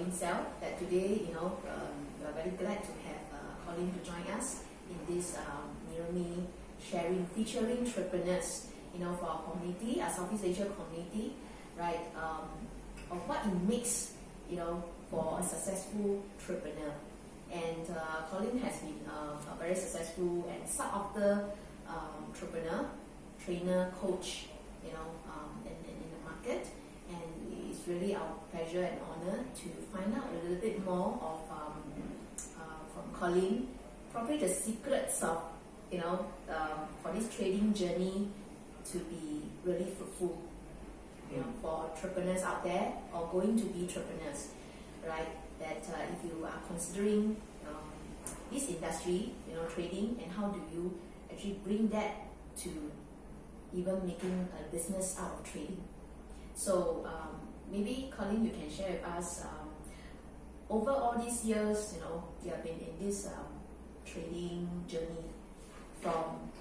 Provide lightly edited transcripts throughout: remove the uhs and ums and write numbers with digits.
Collin Seow. That today, we are very glad to have Collin to join us in this Mirormi sharing, featuring entrepreneurs, for our community, our Southeast Asia community, right? Of what it makes, for a successful entrepreneur. And Collin has been a very successful and sought after entrepreneur, trainer, coach, in the market. And it's really our pleasure and honor to find out a little bit more of from Collin, probably the secrets of for this trading journey to be really fruitful, for entrepreneurs out there or going to be entrepreneurs, right? That if you are considering this industry, trading, and how do you actually bring that to even making a business out of trading. So maybe Collin, you can share with us over all these years, you have been in this trading journey from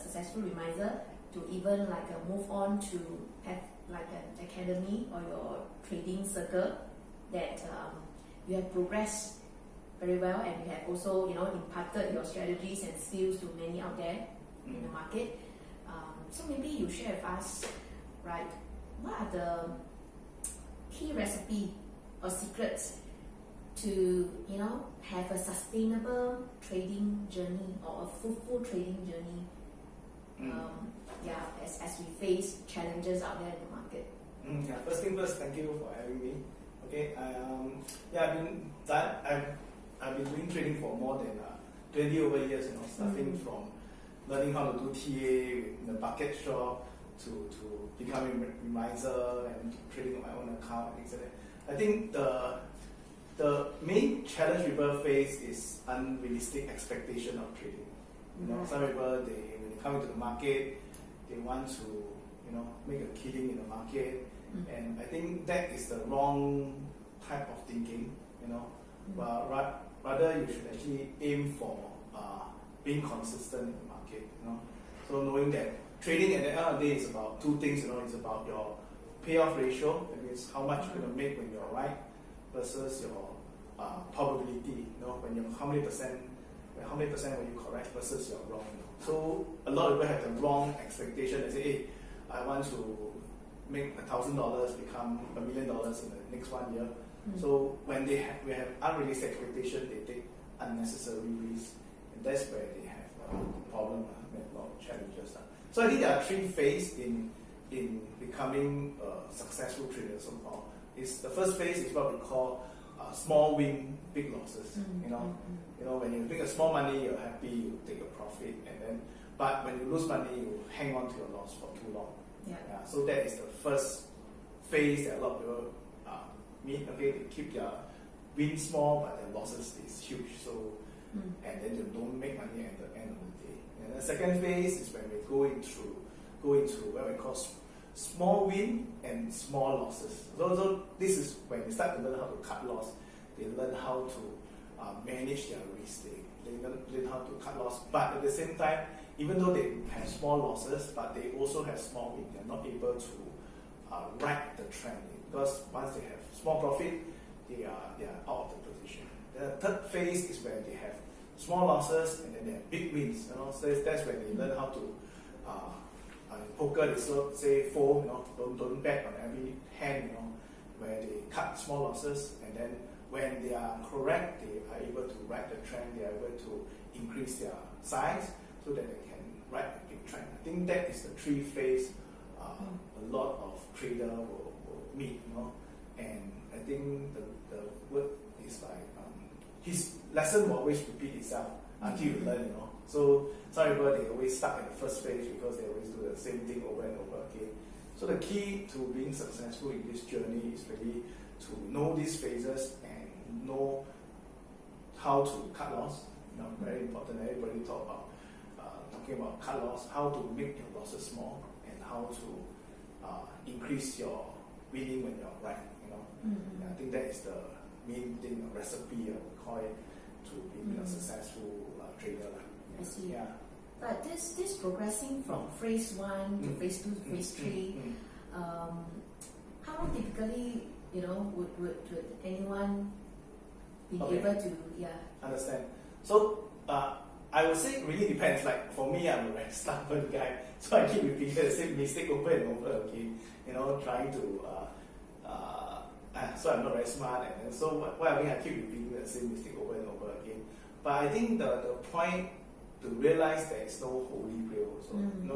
successful remiser, to even like a move on to have like an academy or your trading circle that you have progressed very well, and you have also imparted your strategies and skills to many out there in the market. So maybe you share with us, right, what are the key recipe or secrets to have a sustainable trading journey or a fruitful trading journey, as we face challenges out there in the market. First thing first, thank you for having me. Okay, I've been doing trading for more than 20 over years. Starting from learning how to do TA in the bucket shop to becoming a remiser and trading on my own account and things like that. I think the main challenge people face is unrealistic expectation of trading. Some people, when they come into the market, they want to make a killing in the market, and I think that is the wrong type of thinking. But rather you should actually aim for being consistent in the market. So knowing that trading at the end of the day is about two things. It's about your payoff ratio, that means how much you're going to make when you're right, versus your probability. When you're how many percent when you correct versus you're wrong. So a lot of people have the wrong expectation. They say, hey, I want to make $1,000 become $1 million in the next 1 year. So when we have unrealistic expectation, they take unnecessary risks, and that's where they have a problem, a lot of challenges. So I think there are three phases in becoming a successful trader so far. The first phase is what we call small win, big losses. When you make a small money, you're happy, you take a profit, but when you lose money, you hang on to your loss for too long. So that is the first phase that a lot of people meet. Okay, they keep their win small, but their losses is huge. So and then you don't make money at the end of the day. And the second phase is when we go into what we call small win and small losses. So this is when they start to learn how to cut loss. They learn how to manage their risk. They learn how to cut loss. But at the same time, even though they have small losses, but they also have small win, they're not able to ride the trend. Because once they have small profit, they are out of the position. The third phase is where they have small losses and then they have big wins. So that's when they learn how to in poker they say fold, don't bet on every hand, where they cut small losses, and then when they are correct, they are able to ride the trend, they are able to increase their size so that they can ride a big trend. I think that is the three phase a lot of traders will meet, and I think the word is like his lesson will always repeat itself until you learn, So some people, they always stuck in the first phase because they always do the same thing over and over again. So the key to being successful in this journey is really to know these phases and know how to cut loss. Very important. Everybody talking about cut loss, how to make your losses small, and how to increase your winning when you're right. I think that is the main thing, a recipe we call it, to being a successful trader. I see. But this progressing from phase 1 to phase 2 to phase 3, how long typically would anyone be Okay. able to, Understand. So I would say it really depends. Like for me, I'm a very stubborn guy, so I keep repeating the same mistake over and over again. Trying to. So I'm not very smart, and so what I mean, I keep repeating the same mistake over and over again. But I think the point to realize there is no holy grail. So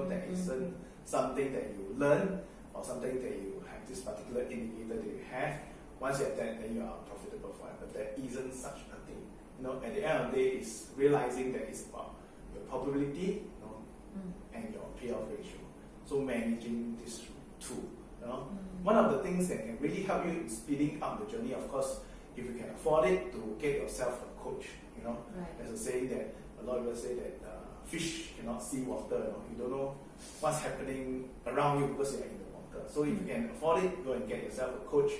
there isn't something that you learn or something that you have this particular indicator that you have. Once you're done, then you are profitable forever. There isn't such a thing. At the end of the day, it's realizing that it's about your probability, and your payoff ratio. So managing this two. One of the things that can really help you in speeding up the journey, of course, if you can afford it, to get yourself a coach. Right. There's a saying that a lot of people say that fish cannot see water. You don't know what's happening around you because you're in the water. So if you can afford it, go and get yourself a coach,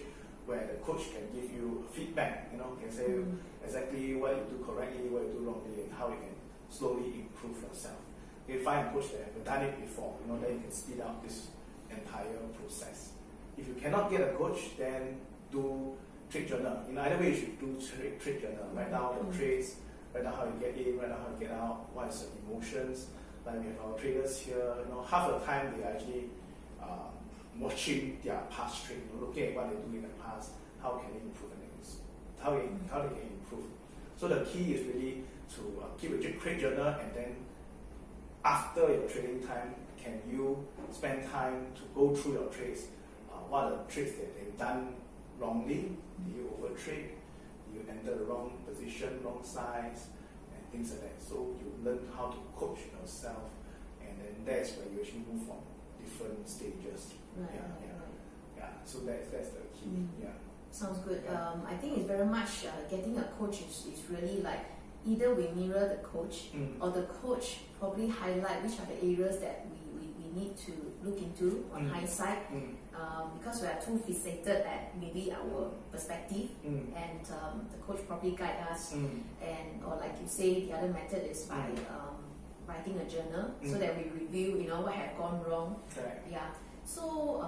where the coach can give you feedback. Can say exactly what you do correctly, what you do wrongly, and how you can slowly improve yourself. You find a coach that have done it before. Then you can speed up this entire process. If you cannot get a coach, then do trade journal. In either way, you should do trade journal. Write down your trades, write down how you get in, write down how you get out, what is your emotions. Like we have our traders here, half the time they are actually watching their past trade, looking at what they do in the past, how can they improve, and how they can improve. So the key is really to keep a trade journal, and then after your trading time, can you spend time to go through your trades? What are the trades that they've done wrongly? Do you overtrade? Do you enter the wrong position, wrong size, and things like that? So you learn how to coach yourself, and then that's where you actually move from different stages. Right. So that's the key. Sounds good. I think it's very much getting a coach is really like either we mirror the coach or the coach probably highlight which are the areas that we need to look into on hindsight, because we are too fixated at maybe our perspective, and the coach probably guide us, and or like you say, the other method is by writing a journal so that we review what have gone wrong. Correct. So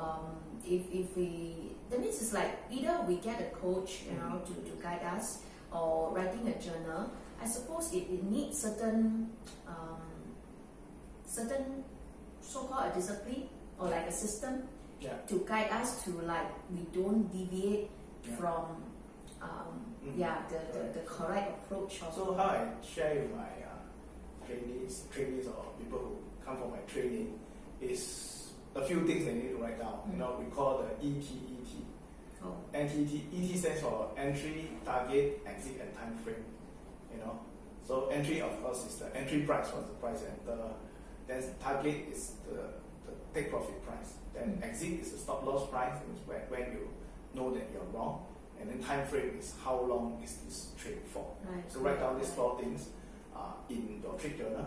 if we, that means it's like either we get a coach to guide us, or writing a journal. I suppose it needs certain so-called a discipline or like a system to guide us to we don't deviate from the correct approach. So how I share with my trainees or people who come for my training is a few things they need to write down. We call the ETET. ET stands for entry, target, exit, and time frame. So entry, of course, is the entry price, what's the price you enter. Then target is the take profit price. Then exit is the stop loss price, when you know that you're wrong. And then time frame is how long is this trade for. Right. So write down these 4 things in your trade journal,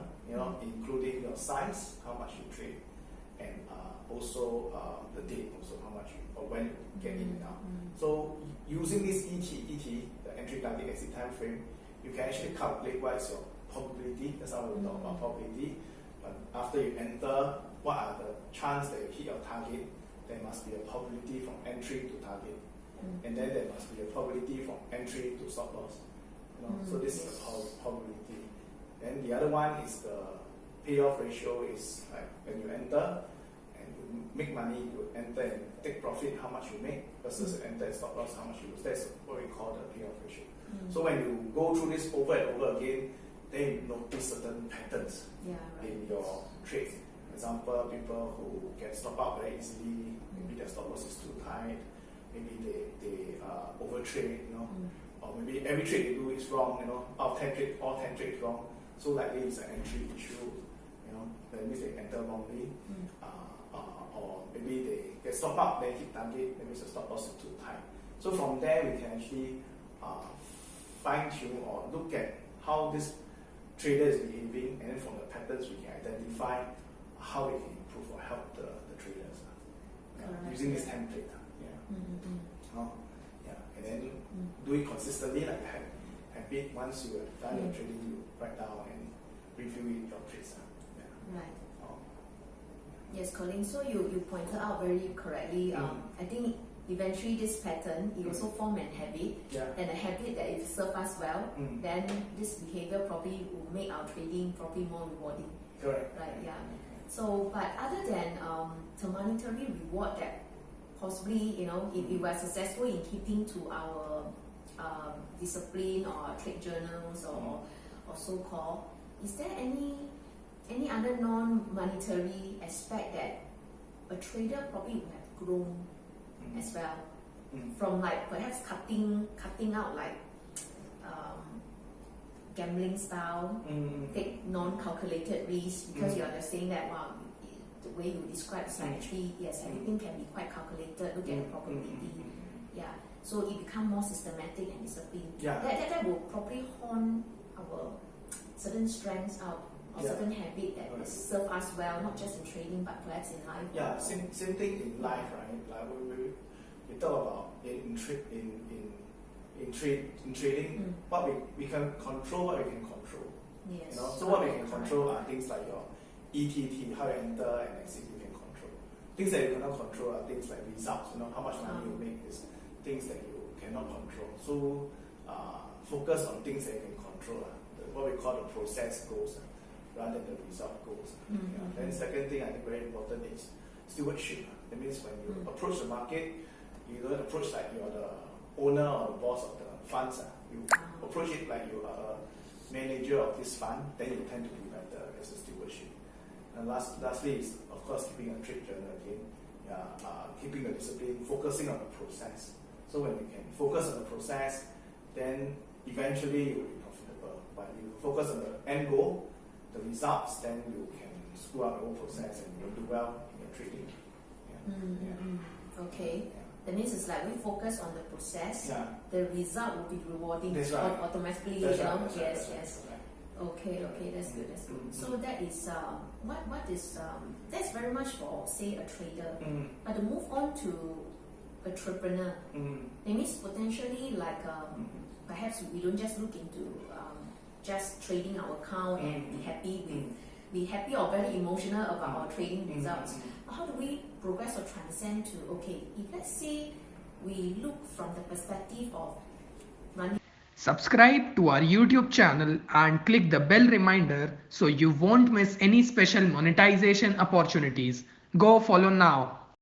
including your size, how much you trade, and also the date, also how much or when you get in and out. So using this ET, the entry, target, exit, time frame, you can actually calculate what is your probability. That's how we talk about probability. But after you enter, what are the chances that you hit your target? There must be a probability from entry to target, and then there must be a probability from entry to stop loss. So this is the probability. Then the other one is the payoff ratio. Is like when you enter and you make money, you enter and take profit, how much you make, versus enter and stop loss, how much you lose. That's what we call the payoff ratio. So when you go through this over and over again, then you notice certain patterns in your trades. For example, people who get stop out very easily, maybe their stop loss is too tight, maybe they overtrade, or maybe every trade they do is wrong, out of 10 trades, all 10 trades wrong. So likely it's an entry issue, that means they enter wrongly, or maybe they get stop out, then hit target, that means the stop loss is too tight. So from there we can actually fine tune or look at how this trader is behaving, and then from the patterns we can identify how we can improve or help the traders using this template. And then do it consistently, like habit. Once you have done your trading, you write down and review your trades. Right. Yes, Collin. So you pointed out very correctly. I think eventually this pattern, it also form an habit, and a habit that if serve us well, then this behavior probably will make our trading probably more rewarding. Correct. Right, yeah. So, but other than the monetary reward that possibly, you know, if we were successful in keeping to our discipline or trade journals or so-called, is there any other non-monetary aspect that a trader probably would have grown as well, from like perhaps cutting out like gambling style, take non-calculated risks, because you are just saying that wow, the way you describe is like actually yes, everything can be quite calculated. Look at the probability, yeah. So it become more systematic and disciplined. That will probably hone our certain strengths out, or certain habit that will serve us well, not just in trading but perhaps in life. Yeah, same thing in life, right? Like we talk about in trading, what we can control, what we can control. Yes. You know, so what we can control are things like your ETT, how you enter and exit, you can control. Things that you cannot control are things like results. You know, how much money you make is things that you cannot control. So focus on things that you can control. What we call the process goals, rather than the result goals. Then second thing I think very important is stewardship. That means when you approach the market, you don't approach like you're the owner or the boss of the funds. You approach it like you are a manager of this fund, then you tend to do better as a stewardship. And lastly is of course keeping a trade journal again, keeping the discipline, focusing on the process. So when you can focus on the process, then eventually you will be profitable. But you focus on the end goal, the results, then you can screw up the whole process and you'll do well in your trading. Okay. That means it's like we focus on the process, the result will be rewarding automatically. That's you know? right. Yes. Okay, that's good. So that is what is that's very much for say a trader. But to move on to entrepreneur, it means potentially like perhaps we don't just look into just trading our account and be happy or very emotional about our trading results. How do we progress or transcend to, okay, if let's say we look from the perspective of running. Subscribe to our YouTube channel and click the bell reminder so you won't miss any special monetization opportunities. Go follow now.